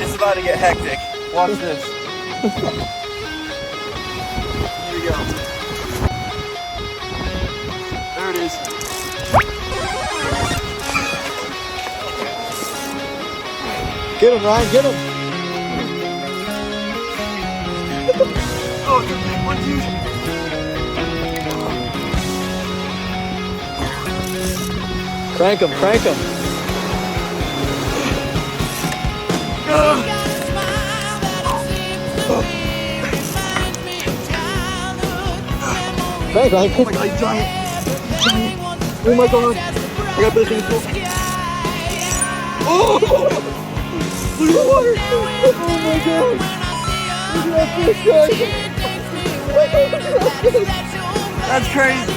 It's about to get hectic. Watch this. Here we go. There it is. Get him, Ryan, get him. Oh, it's a big one, dude. Crank him, crank him. Crank, Ryan. Oh my god, he's giant. He's giant. Oh my god. I got this thing too. Oh! Look at the water. Oh my god. Look at that fish, guys. That's crazy.